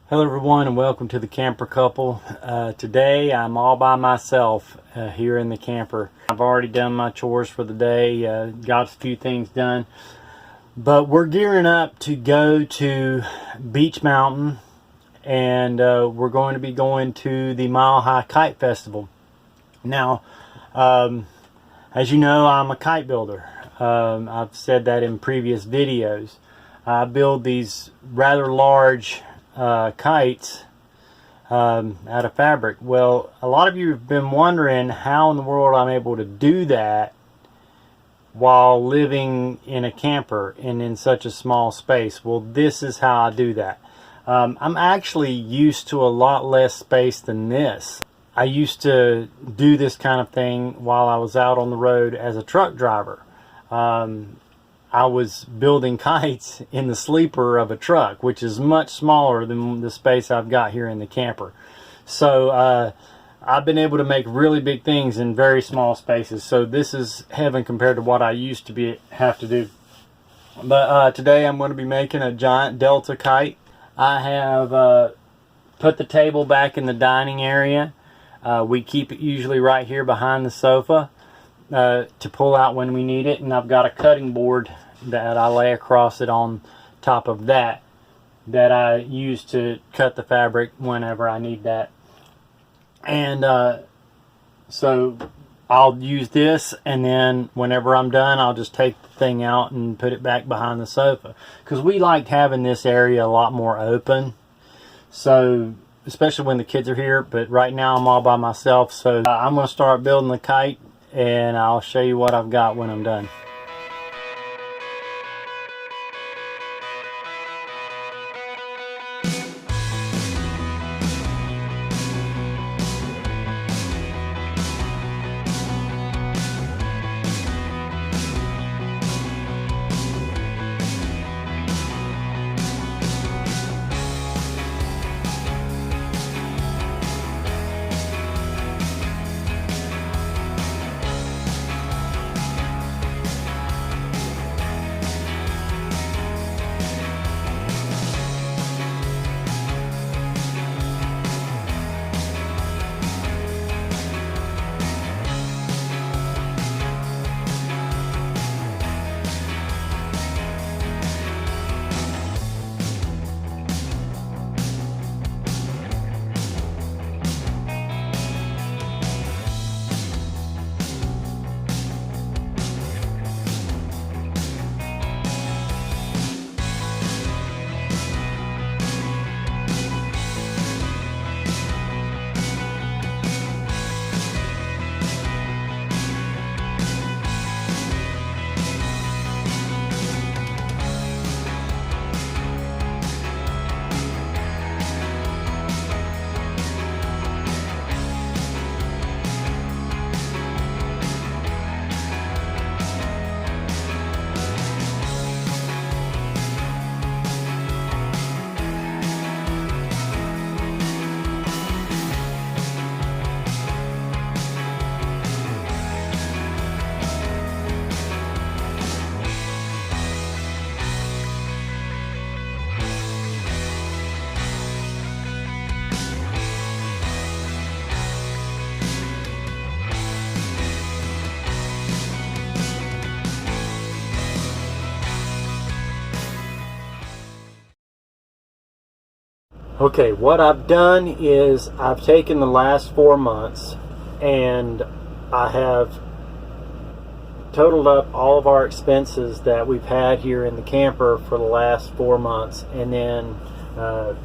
Hello everyone, and welcome to the Camper Couple. Today I'm all by myself here in the camper. I've already done my chores for the day, got a few things done, but we're gearing up to go to Beach Mountain, and we're going to be going to the Mile High Kite Festival. Now, as you know, I'm a kite builder. I've said that in previous videos. I build these rather large kites out of fabric. Well, a lot of you have been wondering how in the world I'm able to do that while living in a camper and in such a small space. Well, this is how I do that. I'm actually used to a lot less space than this. I used to do this kind of thing while I was out on the road as a truck driver. I was building kites in the sleeper of a truck, which is much smaller than the space I've got here in the camper. So I've been able to make really big things in very small spaces. So this is heaven compared to what I used to have to do. But today I'm going to be making a giant Delta kite. I have put the table back in the dining area. We keep it usually right here behind the sofa to pull out when we need it, and I've got a cutting board that I lay across it on top of that I use to cut the fabric whenever I need that. And so I'll use this, and then whenever I'm done I'll just take the thing out and put it back behind the sofa, because we liked having this area a lot more open, so especially when the kids are here. But right now I'm all by myself, so I'm going to start building the kite, and I'll show you what I've got when I'm done. Okay, what I've done is I've taken the last 4 months and I have totaled up all of our expenses that we've had here in the camper for the last 4 months, and then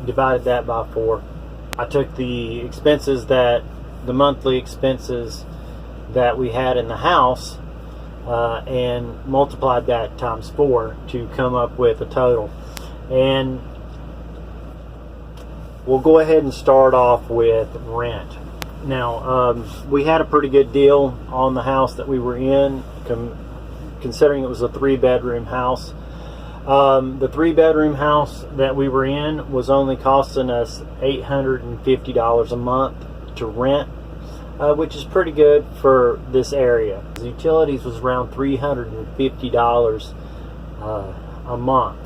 divided that by 4. I took the expenses the monthly expenses that we had in the house and multiplied that times 4 to come up with a total. And we'll go ahead and start off with rent. Now, we had a pretty good deal on the house that we were in, considering it was a 3-bedroom house. The 3-bedroom house that we were in was only costing us $850 a month to rent, which is pretty good for this area. The utilities was around $350 a month.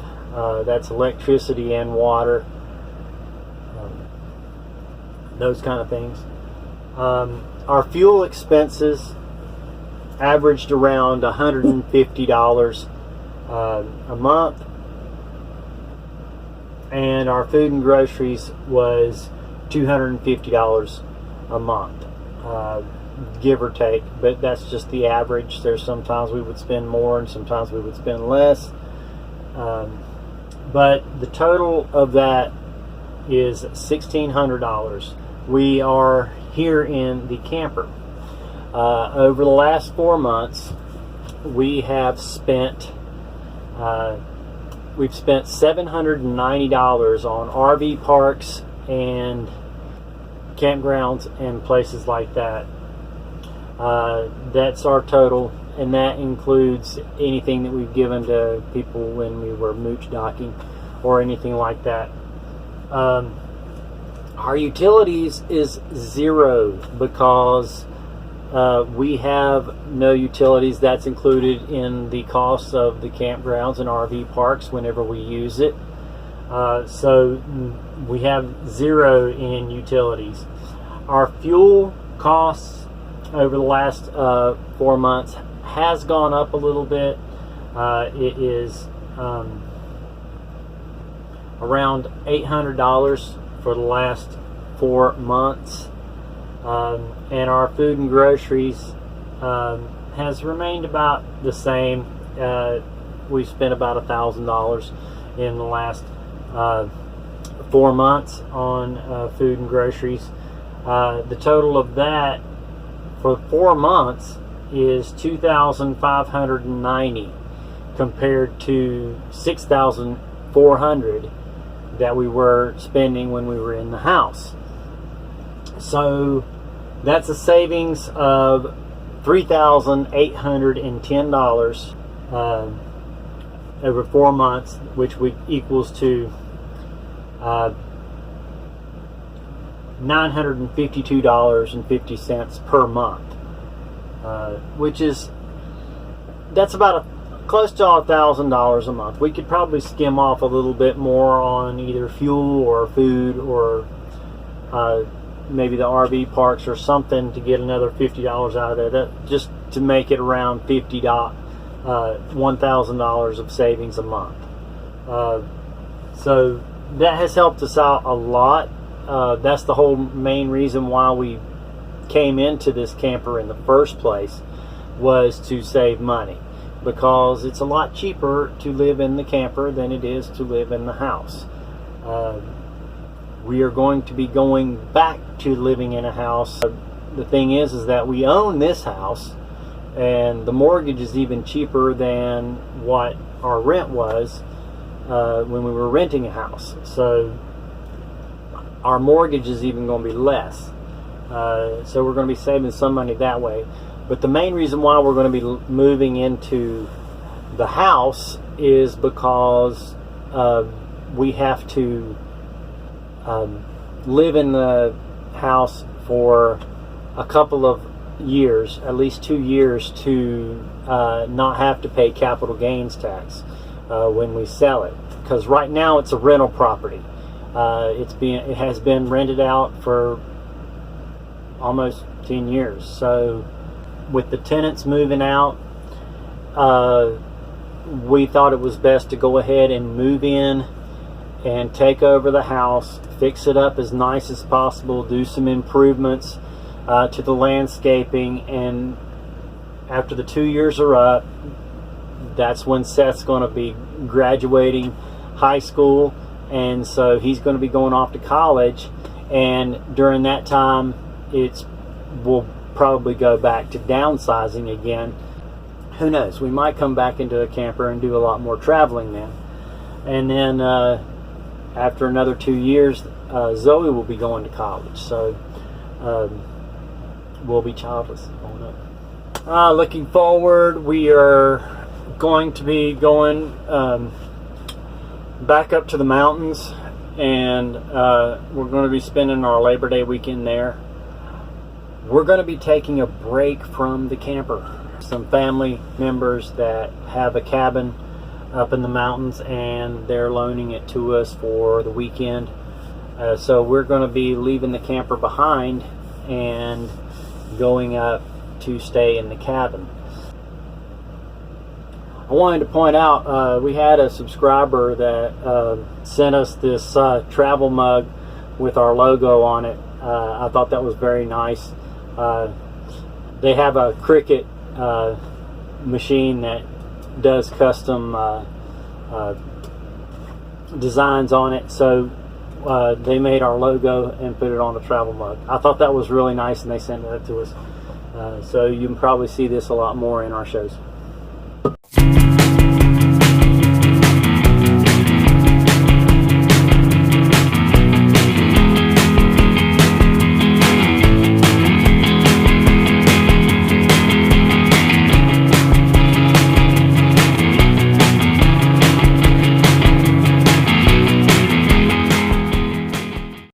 That's electricity and water. those kind of things. Our fuel expenses averaged around $150 a month, and our food and groceries was $250 a month, give or take, but that's just the average. There's sometimes we would spend more and sometimes we would spend less, but the total of that is $1,600. We are here in the camper. Over the last 4 months, we have spent we've spent $790 on RV parks and campgrounds and places like that. That's our total, and that includes anything that we've given to people when we were mooch docking or anything like that. Our utilities is zero because we have no utilities. That's included in the cost of the campgrounds and RV parks whenever we use it. So we have zero in utilities. Our fuel costs over the last 4 months has gone up a little bit. It is around $800 for the last 4 months. And our food and groceries has remained about the same. We spent about $1,000 in the last 4 months on food and groceries. The total of that for 4 months is $2,590 compared to $6,400 that we were spending when we were in the house. So that's a savings of $3,810 over 4 months, which equals to $952.50 per month, that's about close to $1,000 a month. We could probably skim off a little bit more on either fuel or food or maybe the RV parks or something to get another $50 out of that, just to make it around $1,000 of savings a month. So that has helped us out a lot. That's the whole main reason why we came into this camper in the first place, was to save money, because it's a lot cheaper to live in the camper than it is to live in the house. We are going to be going back to living in a house. The thing is that we own this house, and the mortgage is even cheaper than what our rent was when we were renting a house. So our mortgage is even going to be less. So we're going to be saving some money that way. But the main reason why we're going to be moving into the house is because we have to live in the house for a couple of years, at least 2 years, to not have to pay capital gains tax when we sell it. Because right now it's a rental property. It has been rented out for almost 10 years. So with the tenants moving out, we thought it was best to go ahead and move in and take over the house, fix it up as nice as possible, do some improvements to the landscaping, and after the 2 years are up, that's when Seth's going to be graduating high school, and so he's going to be going off to college, and during that time we'll probably go back to downsizing again. Who knows, we might come back into a camper and do a lot more traveling then. And then after another 2 years, Zoe will be going to college, so we'll be childless growing up. Looking forward, we are going to be going back up to the mountains, and we're going to be spending our Labor Day weekend there. We're going to be taking a break from the camper. Some family members that have a cabin up in the mountains, and they're loaning it to us for the weekend. So we're going to be leaving the camper behind and going up to stay in the cabin. I wanted to point out, we had a subscriber that sent us this travel mug with our logo on it. I thought that was very nice. They have a Cricut machine that does custom designs on it, so they made our logo and put it on the travel mug. I thought that was really nice, and they sent that to us. So you can probably see this a lot more in our shows.